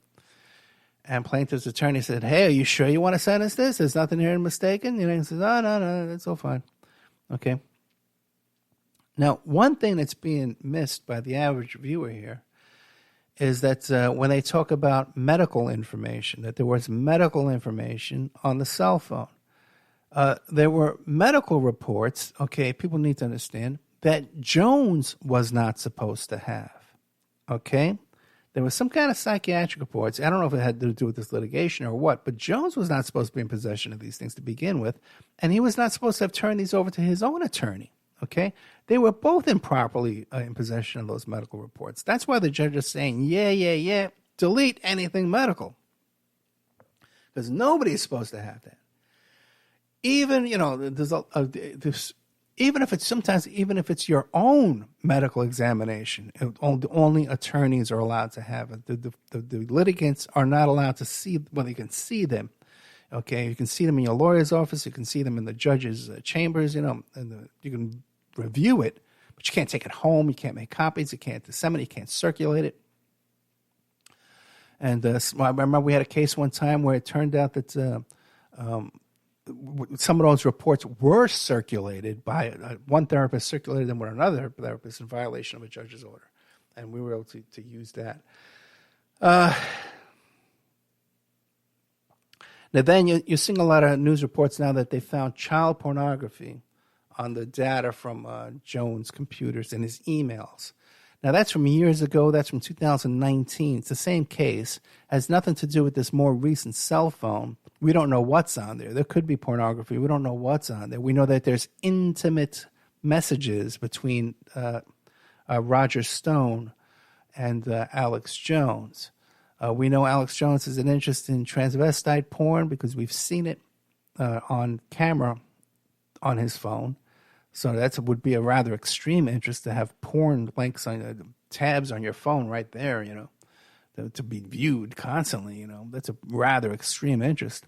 And plaintiff's attorney said, "Hey, are you sure you want to send us this? There's nothing here mistaken." He says, "No, that's all fine." Okay. Now, one thing that's being missed by the average viewer here is that when they talk about medical information, that there was medical information on the cell phone. There were medical reports, okay, people need to understand, that Jones was not supposed to have, okay? There was some kind of psychiatric reports. I don't know if it had to do with this litigation or what, but Jones was not supposed to be in possession of these things to begin with, and he was not supposed to have turned these over to his own attorney. Okay, they were both improperly in possession of those medical reports. That's why the judge is saying, yeah, delete anything medical, because nobody's supposed to have that. Even even if it's your own medical examination, only attorneys are allowed to have it. The litigants are not allowed to see. Well, you can see them. Okay, you can see them in your lawyer's office. You can see them in the judge's chambers. And you can review it, but you can't take it home. You can't make copies. You can't disseminate. You can't circulate it. And I remember we had a case one time where it turned out that some of those reports were circulated by one therapist, circulated them with another therapist in violation of a judge's order, and we were able to use that. Now, then you're seeing a lot of news reports now that they found child pornography on the data from Jones' computers and his emails. Now, that's from years ago. That's from 2019. It's the same case. Has nothing to do with this more recent cell phone. We don't know what's on there. There could be pornography. We don't know what's on there. We know that there's intimate messages between Roger Stone and Alex Jones. We know Alex Jones has an interest in transvestite porn because we've seen it on camera on his phone. So that would be a rather extreme interest to have porn links on tabs on your phone right there, to be viewed constantly. That's a rather extreme interest.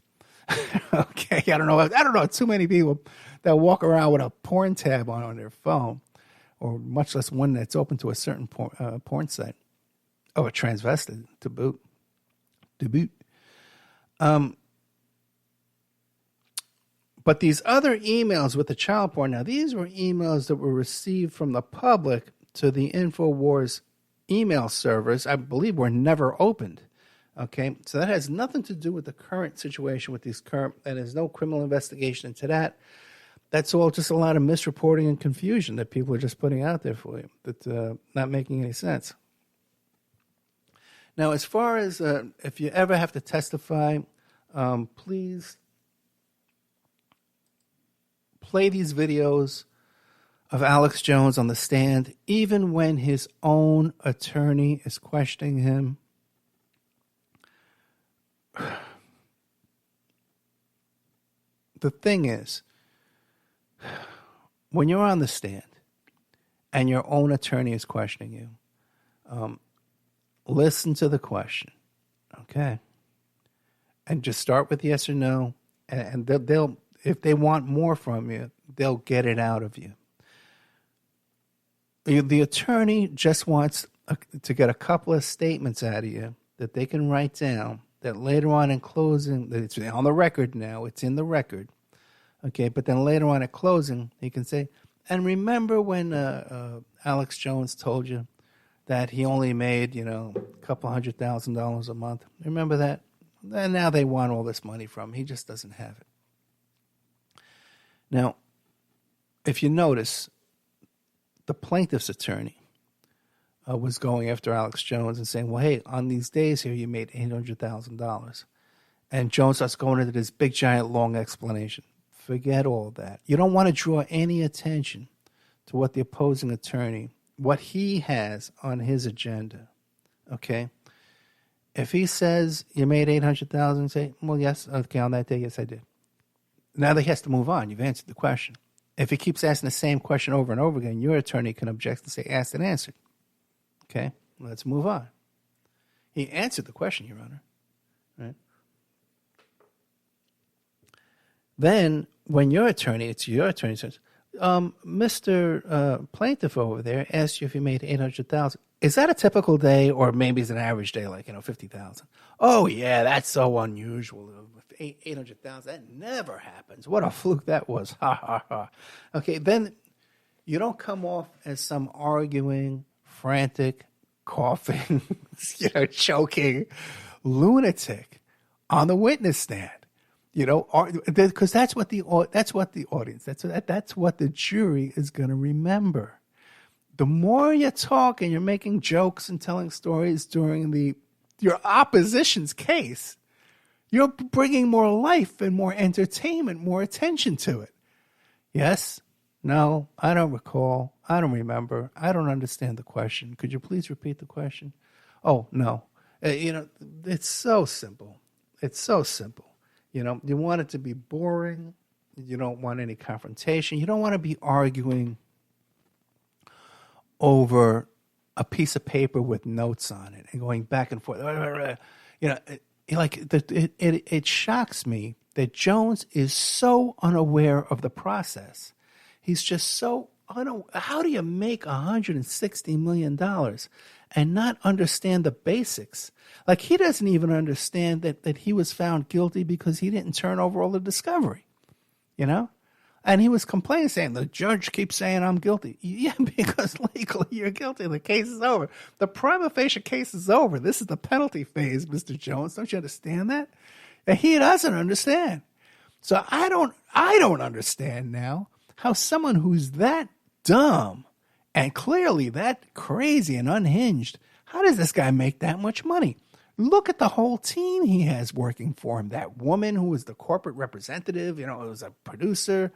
Okay, I don't know too many people that walk around with a porn tab on their phone, or much less one that's open to a certain porn site. Oh, a transvestite to boot. But these other emails with the child porn, now these were emails that were received from the public to the InfoWars email servers, I believe were never opened. Okay, so that has nothing to do with the current situation with these current, and there's no criminal investigation into that. That's all just a lot of misreporting and confusion that people are just putting out there for you, that's not making any sense. Now, as far as if you ever have to testify, please play these videos of Alex Jones on the stand, even when his own attorney is questioning him. The thing is, when you're on the stand and your own attorney is questioning you, listen to the question, okay? And just start with yes or no, and they'll if they want more from you, they'll get it out of you. The attorney just wants to get a couple of statements out of you that they can write down, that later on in closing, it's on the record now, it's in the record, okay? But then later on at closing, he can say, and remember when Alex Jones told you that he only made, a couple $100,000 a month? Remember that? And now they want all this money from him. He just doesn't have it. Now, if you notice, the plaintiff's attorney was going after Alex Jones and saying, well, hey, on these days here, you made $800,000. And Jones starts going into this big, giant, long explanation. Forget all that. You don't want to draw any attention to what the opposing attorney, what he has on his agenda, okay? If he says you made $800,000, say, well, yes, okay, on that day, yes, I did. Now that he has to move on. You've answered the question. If he keeps asking the same question over and over again, your attorney can object and say, asked and answered. Okay, let's move on. He answered the question, Your Honor. Right? Then, when your attorney says, Mr. Plaintiff over there asked you if you made $800,000. Is that a typical day, or maybe it's an average day, like, $50,000? Oh, yeah, that's so unusual. $800,000, that never happens. What a fluke that was. Ha, ha, ha. Okay, then you don't come off as some arguing, frantic, coughing, choking lunatic on the witness stand. Because that's what the audience, that's what the jury is going to remember. The more you talk and you're making jokes and telling stories during your opposition's case, you're bringing more life and more entertainment, more attention to it. Yes? No, I don't recall. I don't remember. I don't understand the question. Could you please repeat the question? Oh, no. It's so simple. It's so simple. You want it to be boring. You don't want any confrontation. You don't want to be arguing over a piece of paper with notes on it and going back and forth. It shocks me that Jones is so unaware of the process. He's just so how do you make $160 million and not understand the basics? Like, he doesn't even understand that he was found guilty because he didn't turn over all the discovery, And he was complaining, saying, the judge keeps saying I'm guilty. Yeah, because legally you're guilty. The case is over. The prima facie case is over. This is the penalty phase, Mr. Jones. Don't you understand that? And he doesn't understand. So I don't understand now how someone who's that dumb and clearly that crazy and unhinged, how does this guy make that much money? Look at the whole team he has working for him. That woman who was the corporate representative, it was a producer.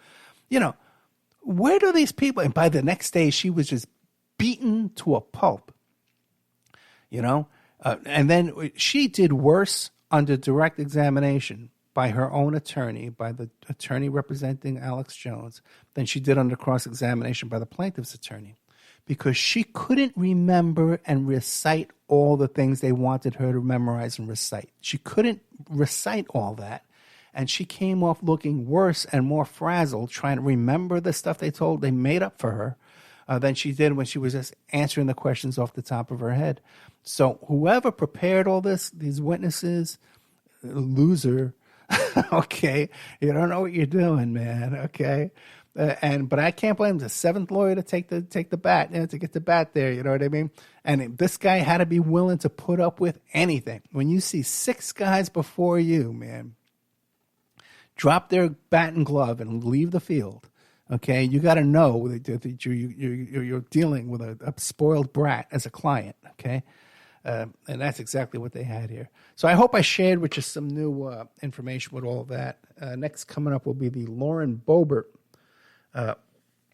Where do these people, and by the next day she was just beaten to a pulp, and then she did worse under direct examination by her own attorney, by the attorney representing Alex Jones, than she did under cross-examination by the plaintiff's attorney, because she couldn't remember and recite all the things they wanted her to memorize and recite. She couldn't recite all that, and she came off looking worse and more frazzled trying to remember the stuff they made up for her than she did when she was just answering the questions off the top of her head. So whoever prepared all these witnesses, loser, okay, you don't know what you're doing, man, okay? But I can't blame the seventh lawyer to take the bat, to get the bat there. You know what I mean? And this guy had to be willing to put up with anything. When you see six guys before you, man, drop their bat and glove and leave the field, okay, you got to know that you're dealing with a spoiled brat as a client, okay? And that's exactly what they had here. So I hope I shared with you some new information with all of that. Next coming up will be the Lauren Boebert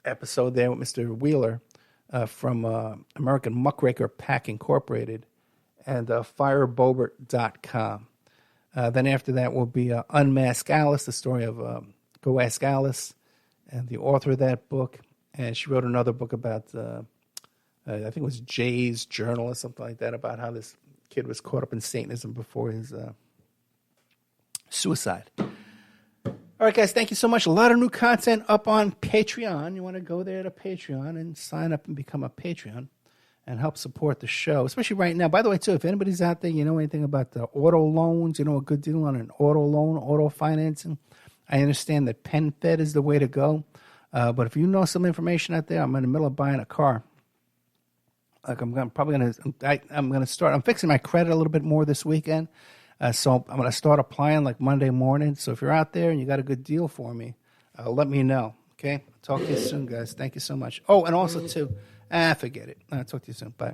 episode there with Mr. Wheeler from American Muckraker Pack Incorporated and FireBoebert.com. Then after that will be Unmask Alice, the story of Go Ask Alice, and the author of that book. And she wrote another book about, I think it was Jay's Journal or something like that, about how this kid was caught up in Satanism before his suicide. All right, guys, thank you so much. A lot of new content up on Patreon. You want to go there to Patreon and sign up and become a Patreon and help support the show, especially right now. By the way, too, if anybody's out there, anything about the auto loans, a good deal on an auto loan, auto financing, I understand that PenFed is the way to go. But if you know some information out there, I'm in the middle of buying a car. Like I'm going to start. I'm fixing my credit a little bit more this weekend. So I'm going to start applying like Monday morning. So if you're out there and you got a good deal for me, let me know. Okay? Talk to you soon, guys. Thank you so much. Oh, and also, too, forget it. I'll talk to you soon. Bye.